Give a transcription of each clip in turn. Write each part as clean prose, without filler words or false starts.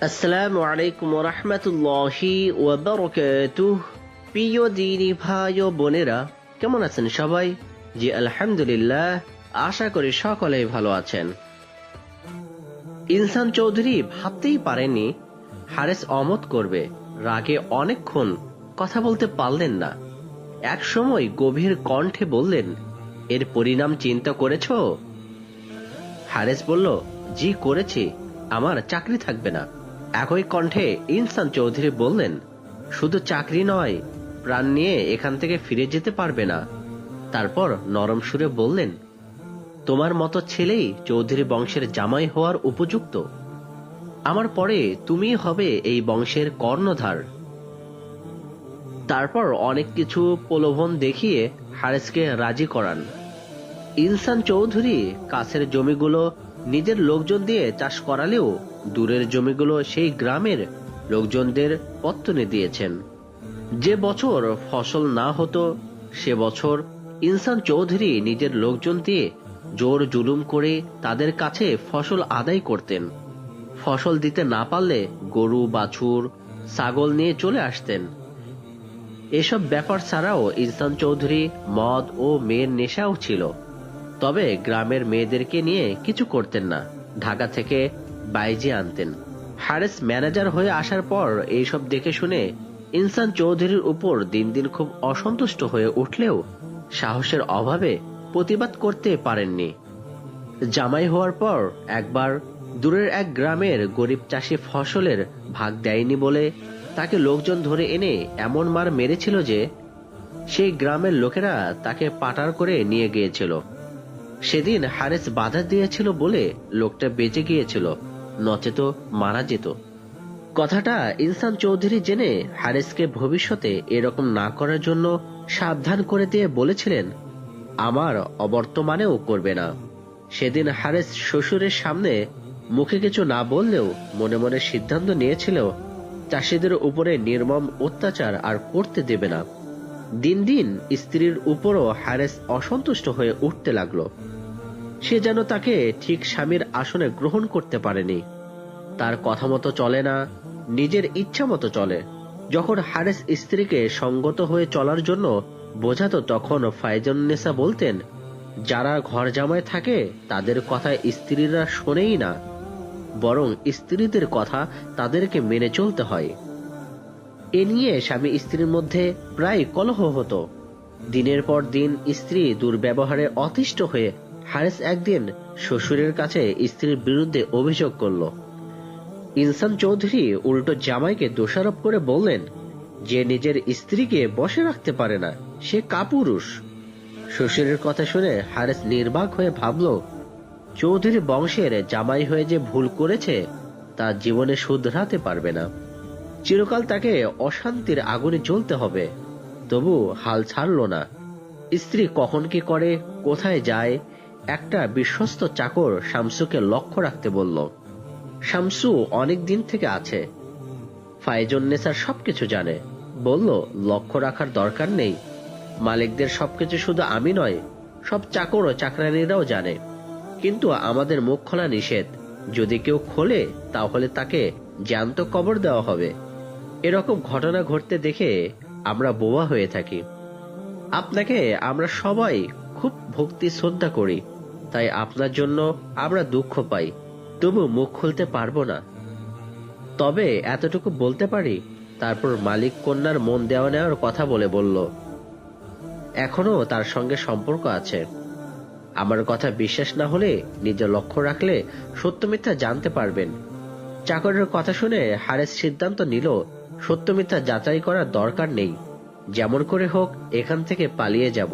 আসসালামু আলাইকুম ওয়া রাহমাতুল্লাহি ওয়া বারাকাতুহু। প্রিয় দিনী ভাই ও বোনেরা, কেমন আছেন সবাই? জি আলহামদুলিল্লাহ, আশা করি সকলেই ভালো আছেন। ইনসান চৌধুরী ভাবতেই পারেননি হারেস অমত করবে। রাগে অনেকক্ষণ কথা বলতে পারলেন না। এক সময় গভীর কণ্ঠে বললেন, এর পরিণাম চিন্তা করেছো? হারেস বলল, জি করেছি, আমার চাকরি থাকবে না। একই কণ্ঠে ইনসান চৌধুরী বললেন, শুধু চাকরি নয়, প্রাণ নিয়ে এখান থেকে ফিরে যেতে পারবে না। তারপর নরম সুরে বললেন, তোমার মতো ছেলেই চৌধুরী বংশের জামাই হওয়ার উপযুক্ত। আমার পরে তুমিই হবে এই বংশের কর্ণধার। তারপর অনেক কিছু প্রলোভন দেখিয়ে হারেসকে রাজি করান। ইনসান চৌধুরী কাছের জমিগুলো নিজের লোকজন দিয়ে চাষ করালেও দূরের জমিগুলো সেই গ্রামের লোকজনদের পত্তনে দিয়েছেন। যে বছর ফসল না হতো সে বছর ইনসান চৌধুরী নিজের লোকজন দিয়ে জোর জুলুম করে তাদের কাছে ফসল আদায় করতেন। ফসল দিতে না পারলে গরু বাছুর ছাগল নিয়ে চলে আসতেন। এসব ব্যাপার ছাড়াও ইনসান চৌধুরী মদ ও মেয়ের নেশাও ছিল। তবে গ্রামের মেয়েদেরকে নিয়ে কিছু করতেন না, ঢাকা থেকে বাইজে আনতেন। হারেস ম্যানেজার হয়ে আসার পর এইসব দেখে শুনে ইনসান চৌধুরীর উপর দিন দিন খুব অসন্তুষ্ট হয়ে উঠলেও সাহসের অভাবে প্রতিবাদ করতে পারেননি। জামাই হওয়ার পর একবার দূরের এক গ্রামের গরিব চাষি ফসলের ভাগ দেয়নি বলে তাকে লোকজন ধরে এনে এমন মার মেরেছিল যে সেই গ্রামের লোকেরা তাকে পাটার করে নিয়ে গিয়েছিল। সেদিন হারেস বাধা দিয়েছিল বলে লোকটা বেঁচে গিয়েছিল, নচেত মারা যেত। কথাটা ইনসান চৌধুরী জেনে হারেসকে ভবিষ্যতে এরকম না করার জন্য সাবধান করে দিয়ে বলেছিলেন, আমার অবর্তমানেও করবে না। সেদিন হারেস শ্বশুরের সামনে মুখে কিছু না বললেও মনে মনে সিদ্ধান্ত নিয়েছিল চাষিদের উপরে নির্মম অত্যাচার আর করতে দেবে না। দিন দিন স্ত্রীর উপরও হারেস অসন্তুষ্ট হয়ে উঠতে লাগলো। সে যেন তাকে ঠিক স্বামীর আসনে গ্রহণ করতে পারেনি। তার কথা মতো চলে না, নিজের ইচ্ছা মতো চলে। যখন হারেস স্ত্রীকে সঙ্গত হয়ে চলার জন্য বোঝাতো তখন ফায়জুন্নেসা বলতেন, যারা ঘর জামায় থাকে তাদের কথা স্ত্রীরা শোনেই না, বরং স্ত্রীদের কথা তাদেরকে মেনে চলতে হয়। এ নিয়ে স্বামী স্ত্রীর মধ্যে প্রায় কলহ হতো। দিনের পর দিন স্ত্রী দুর্ব্যবহারে অতিষ্ঠ হয়ে হারেস একদিন শ্বশুরের কাছে স্ত্রীর বিরুদ্ধে অভিযোগ করল। ইনসান চৌধুরী উল্টো জামাইকে দোষারোপ করে বললেন, যে নিজের স্ত্রীকে বসে রাখতে পারে না সে কাপুরুষ। শ্বশুরের কথা শুনে হারেস নির্বাক হয়ে ভাবল, চৌধুরী বংশের জামাই হয়ে যে ভুল করেছে তা জীবনে শুধরাতে পারবে না। চিরকাল তাকে অশান্তির আগুনে জ্বলতে হবে। তবু হাল ছাড়ল না। স্ত্রী কখন কি করে, কোথায় যায়, একটা বিশ্বস্ত চাকর শামসুকে লক্ষ্য রাখতে বলল। শামসু অনেক দিন থেকে আছে, ফায়জুন্নেসার সবকিছু জানে। বলল, লক্ষ্য রাখার দরকার নেই, মালিকদের সবকিছু শুধু আমি নয়, সব চাকর ও চাকরানিরাও জানে। কিন্তু আমাদের মুখ খোলা নিষেধ, যদি কেউ খোলে তাহলে তাকে জ্যান্ত কবর দেওয়া হবে। এরকম ঘটনা ঘটতে দেখে আমরা বোবা হয়ে থাকি। আপনাকে আমরা সবাই খুব ভক্তি শ্রদ্ধা করি, তাই আপনার জন্য আমরা দুঃখ পাই, তবু মুখ খুলতে পারবো না। তবে এতটুকু বলতে পারি। তারপর মালিক কন্যার মন দেওয়া নেওয়ার কথা বলল, এখনো তার সঙ্গে সম্পর্ক আছে। আমার কথা বিশ্বাস না হলে নিজে লক্ষ্য রাখলে সত্য মিথ্যা জানতে পারবেন। চাকরের কথা শুনে হারেস সিদ্ধান্ত নিল, সত্য মিথ্যা যাচাই করার দরকার নেই, যেমন করে হোক এখান থেকে পালিয়ে যাব।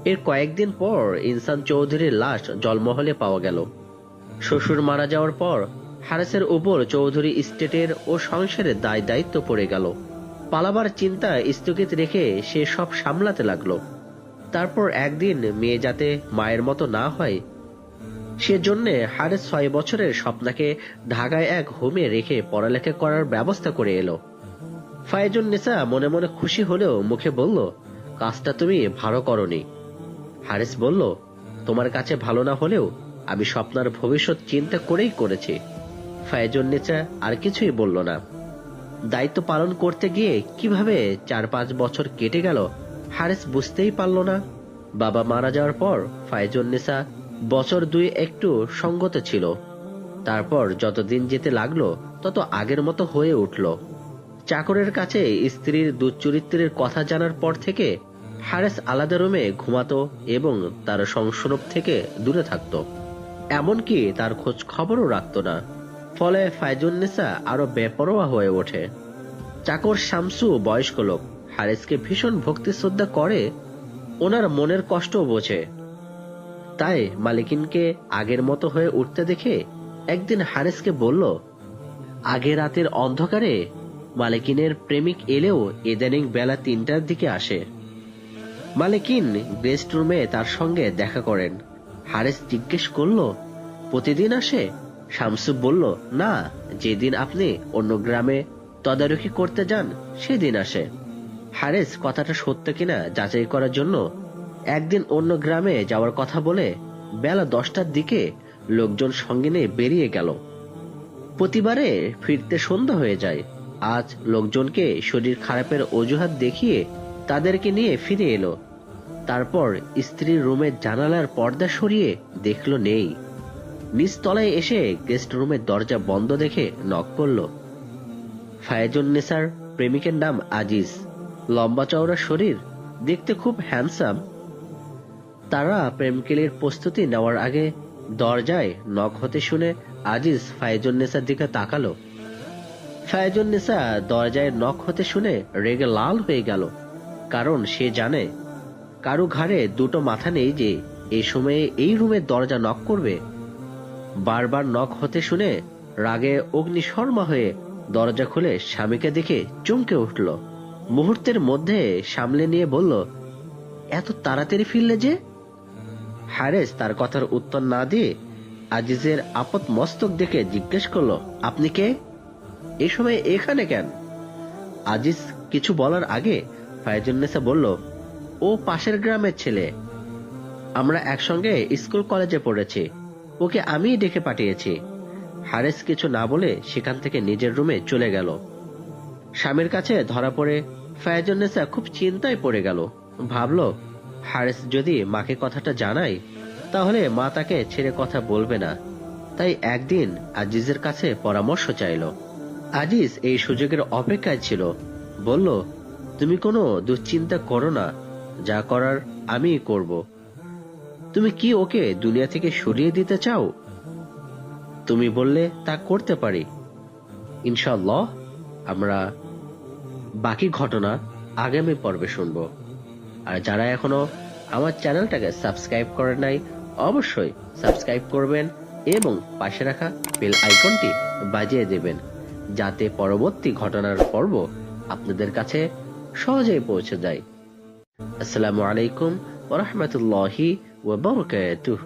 এর কয়েকদিন পর ইনসান চৌধুরীর লাশ জলমহলে পাওয়া গেল। শ্বশুর মারা যাওয়ার পর হারেসের উপর চৌধুরী স্টেটের ও সংসারের দায় দায়িত্ব পড়ে গেল। পালাবার চিন্তা স্থগিত রেখে সে সব সামলাতে লাগলো। তারপর একদিন মেয়ে যাতে মায়ের মতো না হয় সেজন্য হারেস 6 বছরের স্বপ্নাকে ঢাকায় এক হোমে রেখে পড়ালেখা করার ব্যবস্থা করে এলো। ফায়জুন্নেসা মনে মনে খুশি হলেও মুখে বলল, কাজটা তুমি ভালো করনি। হারেস বলল, তোমার কাছে ভালো না হলেও আমি স্বপ্নার ভবিষ্যৎ চিন্তা করেই করেছি। ফায়জুন্নেছা আর কিছুই বলল না। দায়িত্ব পালন করতে গিয়ে কিভাবে 4-5 বছর কেটে গেল হারেস বুঝতেই পারল না। বাবা মারা যাওয়ার পর ফায়জুন্নেছা বছর 2 একটু সঙ্গত ছিল। তারপর যত দিন যেতে লাগলো তত আগের মতো হয়ে উঠল। চাকরের কাছে স্ত্রীর দুশ্চরিত্রের কথা জানার পর থেকে হারেস আলাদা রুমে ঘুমাতো এবং তার সংস্রব থেকে দূরে থাকত। এমনকি তার খোঁজ খবরও রাখত না। ফলে ফায়জুন্নেছা আরো বেপরোয়া হয়ে ওঠে। চাকর শামসু বয়স্ক লোক, হারেসকে ভীষণ ভক্তি শ্রদ্ধা করে, ওনার মনের কষ্টও বোঝে। তাই মালিকিনকে আগের মতো হয়ে উঠতে দেখে একদিন হারেসকে বলল, আগে রাতের অন্ধকারে মালিকিনের প্রেমিক এলেও ইদানিং বেলা 3টার দিকে আসে। মালিকিন গেস্ট রুমে তার সঙ্গে দেখা করেন। হারেস জিজ্ঞেস করল, প্রতিদিন আসে? শামসু বলল, না, যেদিন আপনি অন্য গ্রামে তদারকি করতে যান সেদিন আসে। হারেস কথাটা সত্য কিনা যাচাই করার জন্য একদিন অন্য গ্রামে যাওয়ার কথা বলে বেলা 10টার দিকে লোকজন সঙ্গে নিয়ে বেরিয়ে গেল। প্রতিবারে ফিরতে সন্ধ্যা হয়ে যায়। আজ লোকজনকে শরীর খারাপের অজুহাত দেখিয়ে তাদেরকে নিয়ে ফিরে এলো। তারপর স্ত্রীর রুমের জানালার পর্দা সরিয়ে দেখল নেই। নিচতলায় এসে গেস্ট রুমের দরজা বন্ধ দেখে নক করল। ফায়জুন্নেছার প্রেমিকের নাম আজিজ। লম্বা চওড়া শরীর, দেখতে খুব হ্যান্ডসাম। তারা প্রেমকেলির প্রস্তুতি নেওয়ার আগে দরজায় নক হতে শুনে আজিজ ফায়জুন্নেছার দিকে তাকালো। ফায়জুন্নেছা দরজায় নক হতে শুনে রেগে লাল হয়ে গেল, কারণ সে জানে কারো ঘাড়ে দুটো মাথা নেই যে এই সময়ে এই রুমের দরজা নক করবে। বারবার নক হতে শুনে রাগে অগ্নিশর্মা হয়ে দরজা খুলে স্বামীকে দেখে চমকে উঠল। মুহূর্তের মধ্যে সামলে নিয়ে বলল, এত তাড়াতাড়ি ফিরলে যে? হারেস তার কথার উত্তর না দিয়ে আজিজের আপত মস্তক দেখে জিজ্ঞেস করল, আপনি কে? এই সময় এখানে কেন? আজিজ কিছু বলার আগে ফায়জুন্নেছা বলল, ও পাশের গ্রামের ছেলে, আমরা একসঙ্গে স্কুল কলেজে পড়েছি, ওকে আমিই ডেকে পাঠিয়েছি। হারেস কিছু না বলে সেখান থেকে নিজের রুমে চলে গেল। স্বামীর কাছে ধরা পড়ে ফায়জুন্নেছা খুব চিন্তায় পড়ে গেল। ভাবল, হারেস যদি মাকে কথাটা জানায় তাহলে মা তাকে ছেড়ে কথা বলবে না। তাই একদিন আজিজের কাছে পরামর্শ চাইল। আজিজ এই সুযোগের অপেক্ষায় ছিল। বলল, তুমি কোনো দুশ্চিন্তা করো না, যা করার আমিই করব। তুমি কি ওকে দুনিয়া থেকে সরিয়ে দিতে চাও? তুমি বললে তা করতে পারি। ইনশাআল্লাহ। আমরা বাকি ঘটনা আগামী পর্বে শুনবো। আর যারা এখনো আমার চ্যানেলটাকে সাবস্ক্রাইব করেন নাই, অবশ্যই সাবস্ক্রাইব করবেন এবং পাশে রাখা বেল আইকনটি বাজিয়ে দেবেন, যাতে পরবর্তী ঘটনার পর্ব আপনাদের কাছে সহজেই পৌঁছে যায়। আসসালামু আলাইকুম ওয়া রাহমাতুল্লাহি ওয়া বারাকাতুহু।